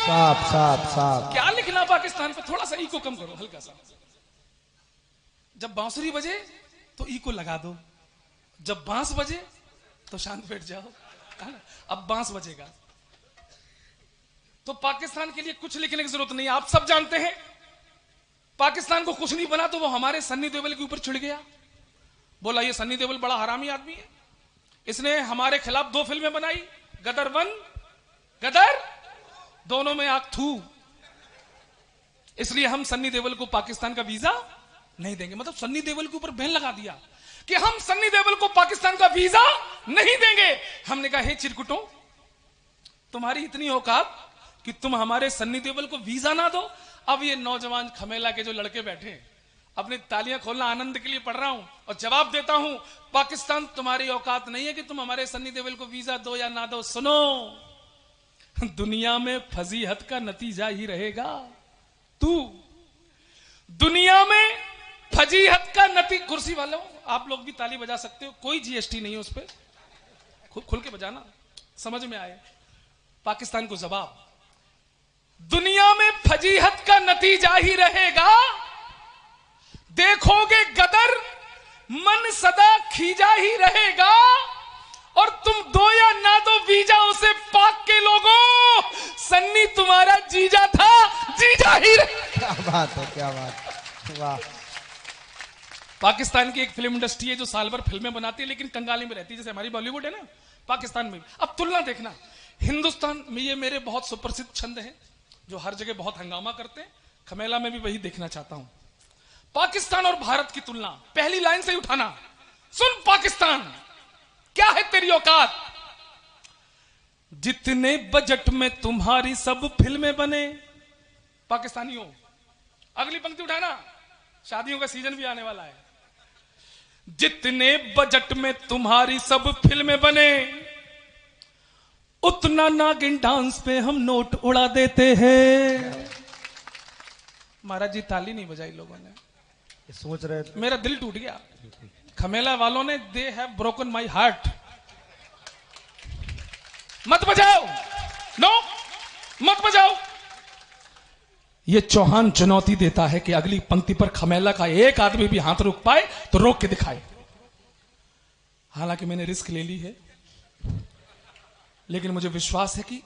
साफ साफ साफ। क्या लिखना पाकिस्तान पे? थोड़ा सा ईको कम करो, हल्का सा। जब बांसुरी बजे तो ईको लगा दो, जब बांस बजे तो शांत बैठ जाओ, है ना? अब बांस बजेगा तो पाकिस्तान के लिए कुछ लिखने की जरूरत नहीं। आप सब जानते हैं पाकिस्तान को कुछ नहीं बना तो वो हमारे सन्नी देओल के ऊपर छिड़ गया। बोला ये सन्नी देओल बड़ा हरामी आदमी है, इसने हमारे खिलाफ 2 फिल्में बनाई, गदर 1 गदर, दोनों में आग थू, इसलिए हम सन्नी देओल को पाकिस्तान का वीजा नहीं देंगे। मतलब सन्नी देओल के ऊपर बैन लगा दिया कि हम सन्नी देओल को पाकिस्तान का वीजा नहीं देंगे। हमने कहा हे चिरकुटों, तुम्हारी इतनी औकात कि तुम हमारे सन्नी देओल को वीजा ना दो। अब ये नौजवान खमेला के जो लड़के बैठे हैं, अपनी तालियां खोलना आनंद के लिए पढ़ रहा हूं और जवाब देता हूं, पाकिस्तान तुम्हारी औकात नहीं है कि तुम हमारे सन्नी देओल को वीजा दो या ना दो। सुनो, दुनिया में फजीहत का नतीजा ही रहेगा। तू दुनिया में फजीहत का नतीजा, कुर्सी वालों आप लोग भी ताली बजा सकते हो, कोई जीएसटी नहीं है उस पर, खुल के बजाना, समझ में आए। पाकिस्तान को जवाब, दुनिया में फजीहत का नतीजा ही रहेगा, देखोगे गदर मन सदा खींचा ही रहेगा, और तुम दो या ना दो वीजा उसे पाक के लोगों, सन्नी तुम्हारा जीजा था, जीजा ही क्या बात है, क्या बात, वाह। पाकिस्तान की एक फिल्म इंडस्ट्री है जो साल भर फिल्में बनाती है लेकिन कंगाली में रहती है, जैसे हमारी बॉलीवुड है ना, पाकिस्तान में। अब तुलना देखना, हिंदुस्तान में ये मेरे बहुत सुप्रसिद्ध छंद हैं जो हर जगह बहुत हंगामा करते हैं, खमेला में भी वही देखना चाहता हूं। पाकिस्तान और भारत की तुलना पहली लाइन से ही उठाना। सुन पाकिस्तान, क्या है तेरी औकात? जितने बजट में तुम्हारी सब फिल्में बने, पाकिस्तानियों अगली पंक्ति उठाना, शादियों का सीजन भी आने वाला है। जितने बजट में तुम्हारी सब फिल्में बने, उतना नागिन डांस पे हम नोट उड़ा देते हैं। महाराज जी ताली नहीं बजाई लोगों ने, सोच रहे थे, मेरा दिल टूट गया। खमेला वालों ने they have broken my heart. मत बजाओ, नो मत बजाओ। ये चौहान चुनौती देता है कि अगली पंक्ति पर खमेला का एक आदमी भी हाथ रोक पाए तो रोक के दिखाए। हालांकि मैंने रिस्क ले ली है, लेकिन मुझे विश्वास है कि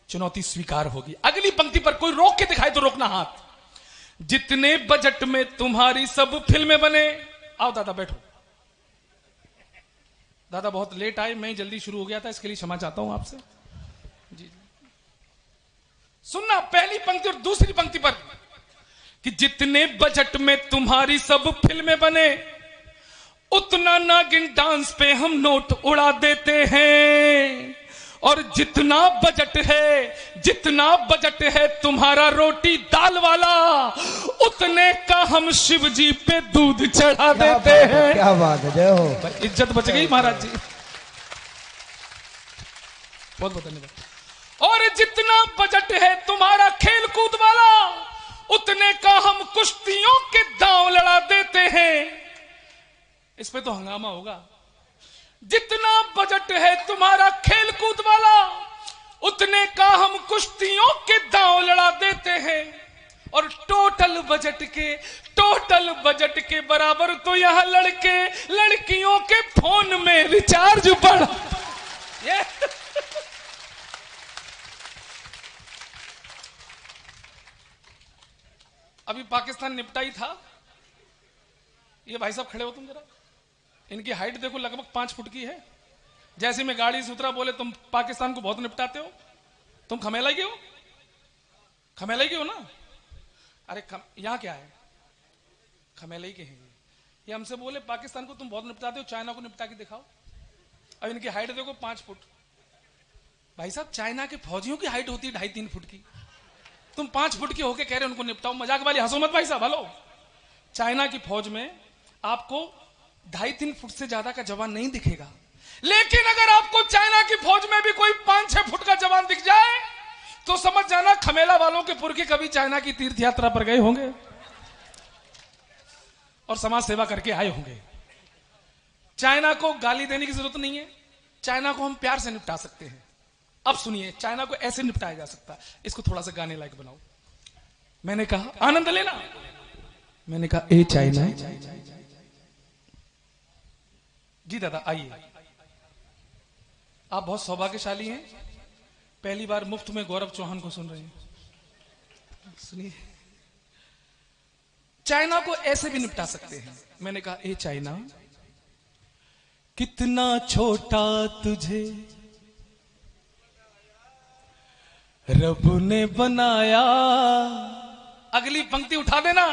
चुनौती स्वीकार होगी। अगली पंक्ति पर कोई रोक के दिखाए तो रोकना हाथ। जितने बजट में तुम्हारी सब फिल्में बने, आओ दादा बैठो। दादा बहुत लेट आए, मैं जल्दी शुरू हो गया था, इसके लिए क्षमा चाहता हूं आपसे। जी सुनना, पहली पंक्ति और दूसरी पंक्ति पर कि जितने बजट में तुम्हारी सब फिल्में बने, उतना नागिन डांस पे हम नोट उड़ा देते हैं, और जितना बजट है तुम्हारा रोटी दाल वाला, उतने का हम शिव जी पे दूध चढ़ा देते हैं। क्या बात है, जय हो। इज्जत बच गई महाराज जी, बहुत बहुत धन्यवाद। और जितना बजट है तुम्हारा खेल कूद वाला, उतने का हम कुश्तियों के दांव लड़ा देते हैं। इस पे तो हंगामा होगा। जितना बजट है तुम्हारा खेल कूद वाला, उतने का हम कुश्तियों के दांव लड़ा देते हैं, और टोटल बजट के बराबर तो यहां लड़कियों के फोन में रिचार्ज बढ़। अभी पाकिस्तान निपटा ही था। ये भाई साहब खड़े हो तुम जरा, इनकी हाइट देखो लगभग 5 फुट की है। जैसे मैं गाड़ी से उतरा बोले तुम पाकिस्तान को बहुत निपटाते हो, तुम खमेला के हो, खमेला के हो ना? अरे यहां क्या है, खमेला के हैं ये हमसे बोले पाकिस्तान को तुम बहुत निपटाते हो, चाइना को निपटा के दिखाओ। अब इनकी हाइट देखो 5 फुट। भाई साहब चाइना के फौजियों की हाइट होती है 2.5-3 फुट की, तुम 5 फुट के होके कह रहे हो उनको निपटाओ। मजाक वाली हंसो मत भाई साहब। हेलो, चाइना की फौज में आपको 2.5-3 फुट से ज्यादा का जवान नहीं दिखेगा, लेकिन अगर आपको चाइना की फौज में भी कोई 5-6 फुट का जवान दिख जाए तो समझ जाना खमेला वालों के पुरखे कभी चाइना की तीर्थ यात्रा पर गए होंगे और समाज सेवा करके आए होंगे। चाइना को गाली देने की जरूरत नहीं है, चाइना को हम प्यार से निपटा सकते हैं। अब सुनिए, चाइना को ऐसे निपटाया जा सकता है। इसको थोड़ा सा गाने लायक बनाओ। मैंने कहा आनंद लेना, मैंने कहा ए चाइना। जी दादा आइए, आप बहुत सौभाग्यशाली हैं, पहली बार मुफ्त में गौरव चौहान को सुन रहे हैं। सुनिए, चाइना को ऐसे भी निपटा सकते हैं। मैंने कहा ए चाइना, कितना छोटा तुझे रब ने बनाया। अगली पंक्ति उठा देना।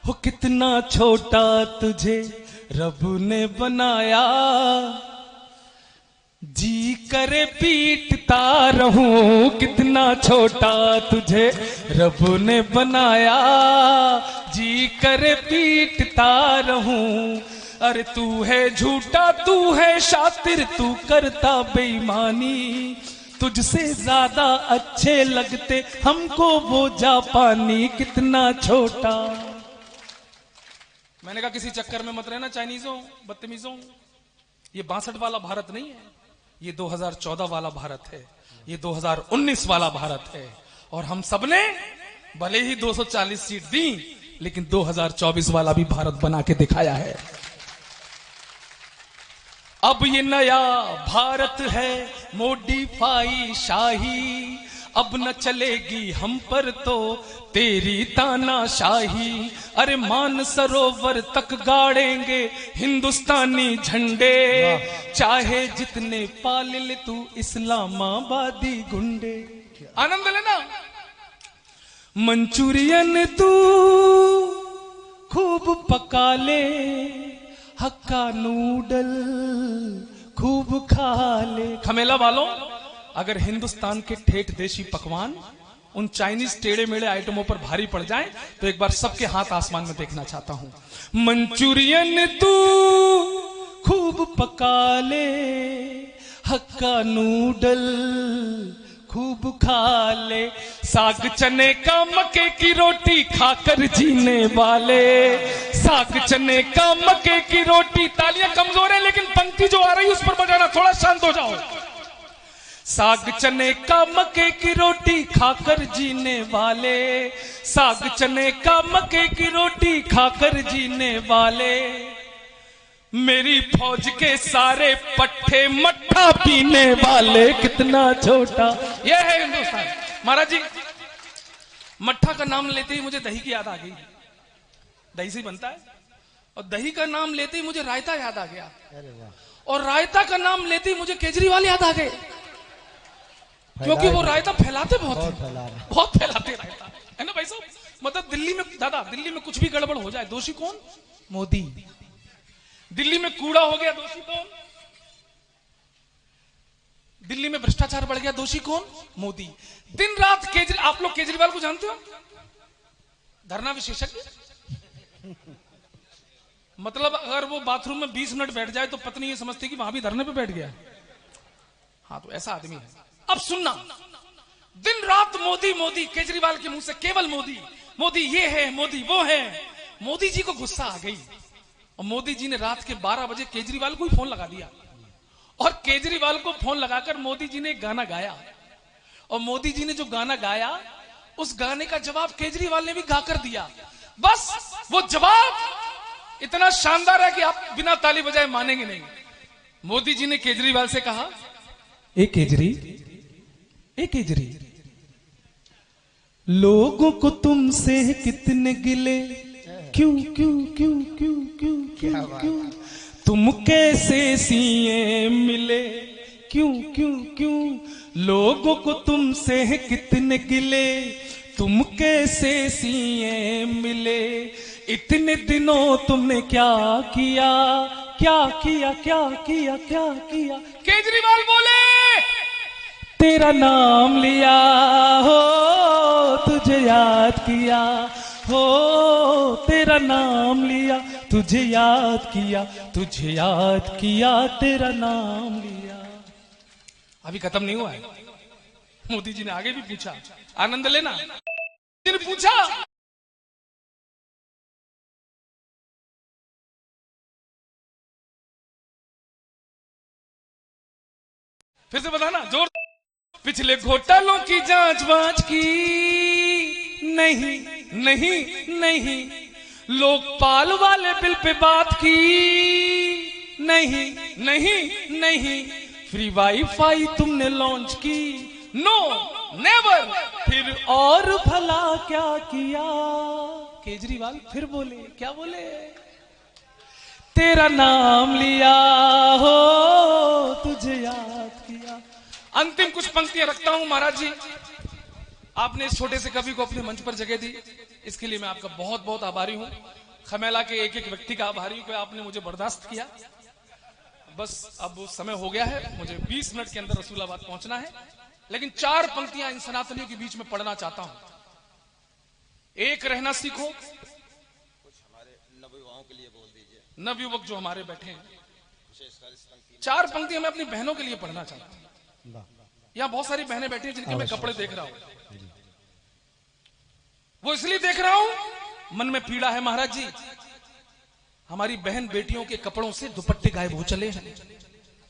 हो कितना छोटा तुझे रब ने बनाया, जी करे पीटता रहूं। कितना छोटा तुझे रब ने बनाया, जी करे पीटता रहूं। अरे तू है झूठा, तू है शातिर, तू करता बेईमानी। तुझसे ज्यादा अच्छे लगते हमको वो जापानी। कितना छोटा। मैंने कहा किसी चक्कर में मत रहना चाइनीजों, बदतमीजों। ये 62 वाला भारत नहीं है, ये 2014 वाला भारत है, ये 2019 वाला भारत है। और हम सबने भले ही 240 सीट दी, लेकिन 2024 वाला भी भारत बना के दिखाया है। अब ये नया भारत है, मोडिफाई शाही। अब न चलेगी हम पर तो तेरी तानाशाही। अरे मान सरोवर तक गाड़ेंगे हिंदुस्तानी झंडे, चाहे जितने पाल ले तू इस्लामाबादी गुंडे। आनंद लेना। मंचूरियन तू खूब पका ले, हक्का नूडल खूब खा ले। खमेला वालों, अगर हिंदुस्तान के ठेठ देशी पकवान उन चाइनीज टेढ़े मेढ़े आइटमों पर भारी पड़ जाएं, तो एक बार सबके हाथ आसमान में देखना चाहता हूं। मंचूरियन तू खूब पका ले, हक्का नूडल खूब खा ले। साग चने का मक्के की रोटी खाकर जीने वाले, साग चने का मक्के की रोटी। तालियां कमजोर है, लेकिन पंक्ति जो आ रही है उस पर बजाना, थोड़ा शांत हो जाओ। साग चने का मक्के की रोटी खाकर जीने वाले, साग चने का मक्के की रोटी खाकर जीने वाले। मेरी फौज के सारे पट्टे मट्ठा पीने वाले। कितना छोटा। यह है हिंदुस्तान। महाराज जी, मट्ठा का नाम लेते ही मुझे दही की याद आ गई। दही से बनता है, और दही का नाम लेते ही मुझे रायता याद आ गया, और रायता का नाम लेते ही मुझे केजरीवाल याद आ गए, क्योंकि वो रायता फैलाते बहुत फैलाते रायता, है ना भाई साहब। मतलब दिल्ली में, दादा दिल्ली में कुछ भी गड़बड़ हो जाए, दोषी कौन? मोदी। दिल्ली में कूड़ा हो गया, दोषी कौन? दिल्ली में भ्रष्टाचार बढ़ गया, दोषी कौन? मोदी। दिन रात आप लोग केजरीवाल को जानते हो, धरना विशेषज्ञ। मतलब अगर वो बाथरूम में 20 मिनट बैठ जाए तो पत्नी ये समझती कि वहां भी धरने पे बैठ गया। हाँ, तो ऐसा आदमी है। अब सुनना, दिन रात मोदी मोदी, केजरीवाल के मुंह से केवल मोदी मोदी, ये है मोदी वो है। मोदी जी को गुस्सा आ गई, और मोदी जी ने रात के 12 बजे केजरीवाल को ही फोन लगा दिया, और केजरीवाल को फोन लगाकर मोदी जी ने एक गाना गाया। और मोदी जी ने जो गाना गाया, उस गाने का जवाब केजरीवाल ने भी गाकर दिया। बस वो जवाब इतना शानदार है कि आप बिना ताली बजाए मानेंगे नहीं। मोदी जी ने केजरीवाल से कहा, ए केजरी, ए केजरी, लोगों को तुमसे कितने गिले, क्यों क्यों क्यों क्यों क्यों क्यों क्यों, तुम कैसे सीएम मिले, क्यों क्यों क्यों, लोगों को तुमसे कितने गिले, तुम कैसे सीएम मिले, इतने दिनों तुमने क्या किया, क्या किया क्या किया क्या किया। केजरीवाल बोले, तेरा नाम लिया हो, तुझे याद किया हो, तेरा नाम लिया, तुझे याद किया, तुझे याद किया, तेरा नाम लिया। अभी खत्म नहीं हुआ है। मोदी जी ने आगे भी पूछा, आनंद लेना। ने पूछा, फिर से बताना जोर। पिछले घोटालों की जांच वांच की, नहीं नहीं नहीं, लोकपाल वाले बिल पे बात की, नहीं नहीं नहीं, फ्री वाईफाई तुमने लॉन्च की, नो नेवर, फिर और भला क्या किया। केजरीवाल फिर बोले, क्या बोले? तेरा नाम लिया हो, तुझे याद किया। अंतिम कुछ पंक्तियां रखता हूं महाराज जी, आपने इस छोटे से कवि को अपने मंच पर जगह दी, इसके लिए मैं आपका बहुत बहुत आभारी हूं। खमेला के एक एक व्यक्ति का आभारी हूं कि आपने मुझे बर्दाश्त किया। बस अब वो समय हो गया है, मुझे 20 मिनट के अंदर रसूलाबाद पहुंचना है, लेकिन 4 पंक्तियां इन सनातनियों के बीच में पढ़ना चाहता हूं। एक, रहना सीखो। कुछ हमारे नवयुवाओं के लिए बोल दीजिए, नवयुवक जो हमारे बैठे हैं। 4 पंक्तियां मैं अपनी बहनों के लिए पढ़ना चाहता हूं। यहां बहुत सारी बहनें बैठी हैं जिनके मैं कपड़े देख रहा हूं, वो इसलिए देख रहा हूं, मन में पीड़ा है महाराज जी। हमारी बहन बेटियों के कपड़ों से दुपट्टे गायब हो चले हैं।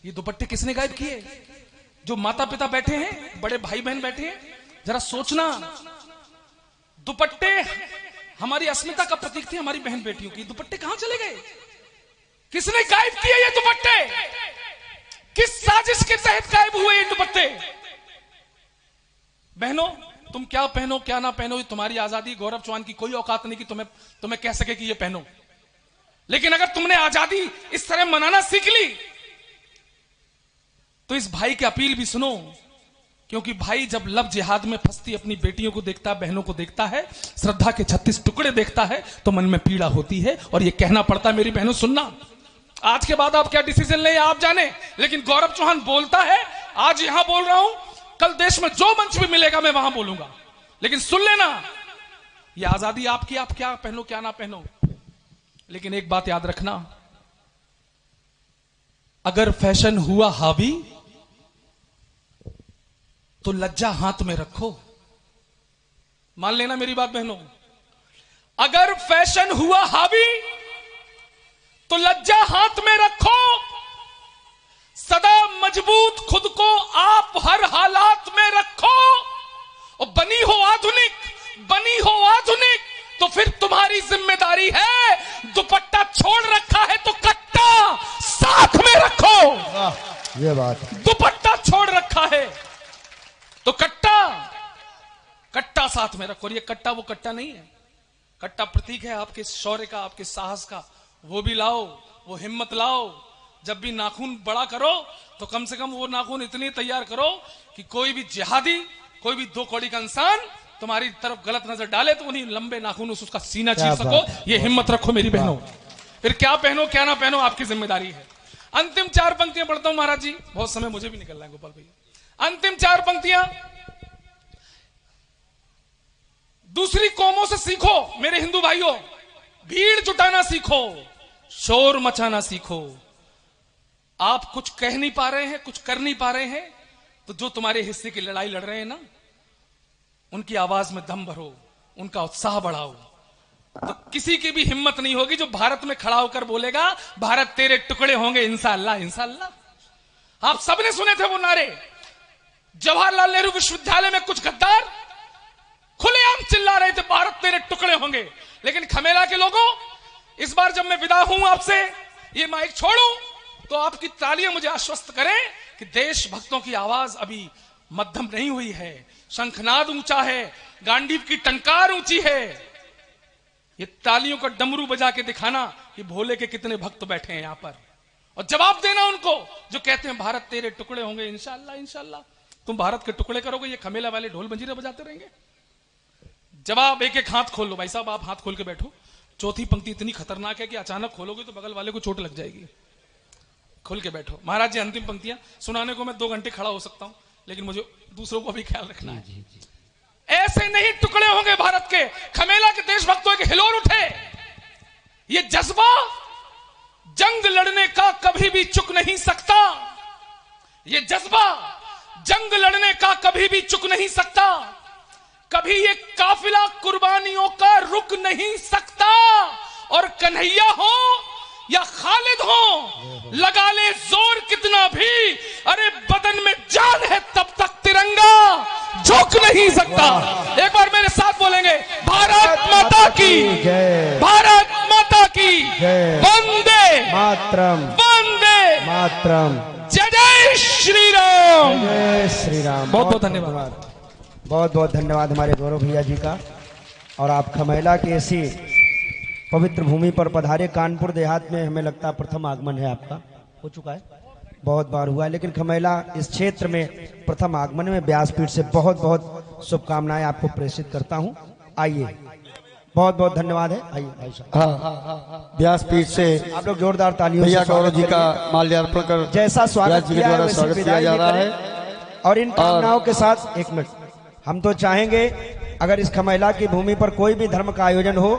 ये दुपट्टे किसने गायब किए? जो माता पिता बैठे हैं, बड़े भाई बहन बैठे हैं, जरा सोचना। दुपट्टे हमारी अस्मिता का प्रतीक थे, हमारी बहन बेटियों की। दुपट्टे कहां चले गए? किसने गायब किए ये दुपट्टे? किस साजिश के तहत गायब हुए ये दुपट्टे? बहनों, तुम क्या पहनो क्या ना पहनो, ये तुम्हारी आजादी। गौरव चौहान की कोई औकात नहीं कि तुम्हें कह सके कि ये पहनो। लेकिन अगर तुमने आजादी इस तरह मनाना सीख ली तो इस भाई की अपील भी सुनो, क्योंकि भाई जब लव जिहाद में फंसती अपनी बेटियों को देखता, बहनों को देखता है, श्रद्धा के 36 टुकड़े देखता है, तो मन में पीड़ा होती है और ये कहना पड़ता है। मेरी बहनों सुनना, आज के बाद आप क्या डिसीजन ले आप जाने, लेकिन गौरव चौहान बोलता है, आज यहां बोल रहा हूं, कल देश में जो मंच भी मिलेगा मैं वहां बोलूंगा। लेकिन सुन लेना, ये आजादी आपकी, आप क्या पहनो क्या ना पहनो। लेकिन एक बात याद रखना, अगर फैशन हुआ हावी तो लज्जा हाथ में रखो। मान लेना मेरी बात बहनों, अगर फैशन हुआ हावी तो लज्जा हाथ में रखो। सदा मजबूत खुद को आप हर हालात में रखो। और बनी हो आधुनिक तो फिर तुम्हारी जिम्मेदारी है। दुपट्टा छोड़ रखा है तो कट्टा साथ में रखो। ये बात, दुपट्टा छोड़ रखा है तो कट्टा साथ में रखो। और ये कट्टा वो कट्टा नहीं है, कट्टा प्रतीक है आपके शौर्य का, आपके साहस का। वो भी लाओ, वो हिम्मत लाओ। जब भी नाखून बड़ा करो तो कम से कम वो नाखून इतनी तैयार करो कि कोई भी जिहादी, कोई भी 2 कौड़ी का इंसान तुम्हारी तरफ गलत नजर डाले तो उन्हीं लंबे नाखून उसका सीना चीर सको। ये हिम्मत रखो मेरी बहनों। फिर क्या पहनो क्या ना पहनो आपकी जिम्मेदारी है। अंतिम 4 पंक्तियां पढ़ता हूं महाराज जी, बहुत समय मुझे भी निकलना है गोपाल भैया। अंतिम 4 पंक्तियां, दूसरी कौमों से सीखो मेरे हिंदू भाइयों। भीड़ जुटाना सीखो, शोर मचाना सीखो। आप कुछ कह नहीं पा रहे हैं, कुछ कर नहीं पा रहे हैं, तो जो तुम्हारे हिस्से की लड़ाई लड़ रहे हैं ना, उनकी आवाज में दम भरो, उनका उत्साह बढ़ाओ। तो किसी की भी हिम्मत नहीं होगी जो भारत में खड़ा होकर बोलेगा भारत तेरे टुकड़े होंगे इंशाअल्लाह इंशाअल्लाह। आप सबने सुने थे वो नारे। जवाहरलाल नेहरू विश्वविद्यालय में कुछ गद्दार खुलेआम चिल्ला रहे थे भारत तेरे टुकड़े होंगे। लेकिन खमेला के लोगों, इस बार जब मैं विदा हूं आपसे, ये माइक छोड़ूं, तो आपकी तालियां मुझे आश्वस्त करें कि देशभक्तों की आवाज अभी मध्यम नहीं हुई है। शंखनाद ऊंचा है, गांडीव की टंकार ऊंची है। ये तालियों का डमरू बजा के दिखाना कि भोले के कितने भक्त बैठे हैं यहां पर, और जवाब देना उनको जो कहते हैं भारत तेरे टुकड़े होंगे इंशाअल्लाह इंशाअल्लाह। तुम भारत के टुकड़े करोगे, ये खमेला वाले ढोल मंजीरे बजाते रहेंगे? जवाब एक एक हाथ खोल लो भाई साहब, आप हाथ खोल के बैठो। चौथी पंक्ति इतनी खतरनाक है कि अचानक खोलोगे तो बगल वाले को चोट लग जाएगी। खोल के बैठो महाराज जी। अंतिम पंक्तियां सुनाने को मैं 2 घंटे खड़ा हो सकता हूं, लेकिन मुझे दूसरों को भी ख्याल रखना है। ऐसे नहीं टुकड़े होंगे भारत के। खमेला के देशभक्तों के हिलोर उठे। ये जज्बा जंग लड़ने का कभी भी चुक नहीं सकता। ये जज्बा जंग लड़ने का कभी भी चुक नहीं सकता। कभी ये काफिला कुर्बानियों का रुक नहीं सकता। और कन्हैया हो या खालिद हो, लगा ले जोर कितना भी, अरे बदन में जान है तब तक तेरा तिरंगा झुक नहीं सकता। एक बार मेरे साथ बोलेंगे, भारत माता की जय, भारत माता की जय, वंदे मातरम, वंदे मातरम, जय जय श्री राम। जय श्री राम। बहुत बहुत धन्यवाद। बहुत बहुत धन्यवाद हमारे गौरव भैया जी का। और आप खमेला की ऐसी पवित्र भूमि पर पधारे। कानपुर देहात में हमें लगता है प्रथम आगमन है आपका, हो चुका है, बहुत बार हुआ है, लेकिन खमेला इस क्षेत्र में प्रथम आगमन में व्यासपीठ से बहुत बहुत शुभकामनाएं आपको प्रेषित करता हूं। आइए, बहुत बहुत धन्यवाद है। आइए भाई साहब। हाँ, व्यासपीठ से आप लोग जोरदार तालियों भैया से गौरव जी स्वागत का करिए। माल्यार्पण कर जैसा स्वागत व्यास जी के किया है द्वारा वैसे स्वागत किया विदाई जा भी रहा करें। है। और इन कामनाओं के साथ एक मिनट, हम तो चाहेंगे अगर इस खमेला की भूमि पर कोई भी धर्म का आयोजन हो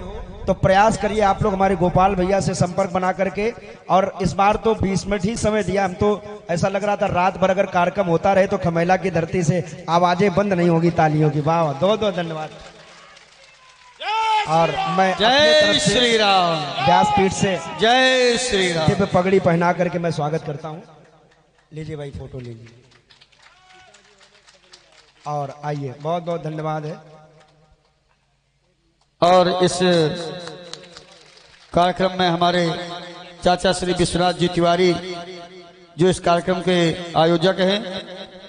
तो प्रयास करिए आप लोग हमारे गोपाल भैया से संपर्क बना करके। और इस बार तो 20 मिनट ही समय दिया, हम तो ऐसा लग रहा था रात भर अगर कार्यक्रम होता रहे तो खमेला की धरती से आवाजें बंद नहीं होगी तालियों की। वाह वाह, दो दो धन्यवाद। और मैं अपनी जय तरफ से श्री राम, व्यासपीठ से जय श्री राम। पे पगड़ी पहना करके मैं स्वागत करता हूँ। लीजिए भाई, फोटो लीजिए। और आइए, बहुत बहुत धन्यवाद है। और इस कार्यक्रम में हमारे चाचा श्री विश्वनाथ जी तिवारी जो इस कार्यक्रम के आयोजक हैं,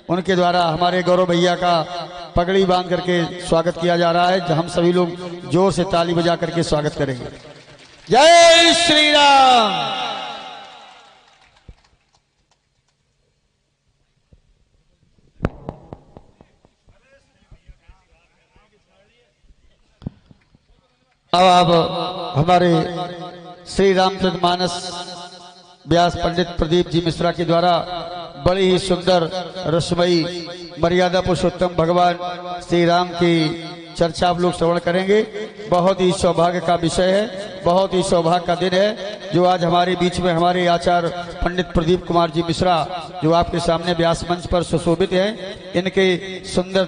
उनके द्वारा हमारे गौरव भैया का पगड़ी बांध करके स्वागत किया जा रहा है। हम सभी लोग जोर से ताली बजा करके स्वागत करेंगे। जय श्री राम। अब हमारे श्री रामचंद्र मानस व्यास पंडित प्रदीप जी मिश्रा के द्वारा बड़ी ही सुंदर रसमयी मर्यादा पुरुषोत्तम भगवान श्री राम की चर्चा आप लोग श्रवण करेंगे। बहुत ही सौभाग्य का विषय है, बहुत ही सौभाग्य का दिन है जो आज हमारे बीच में हमारे आचार्य पंडित प्रदीप कुमार जी मिश्रा जो आपके सामने व्यास मंच पर सुशोभित हैं, इनके सुंदर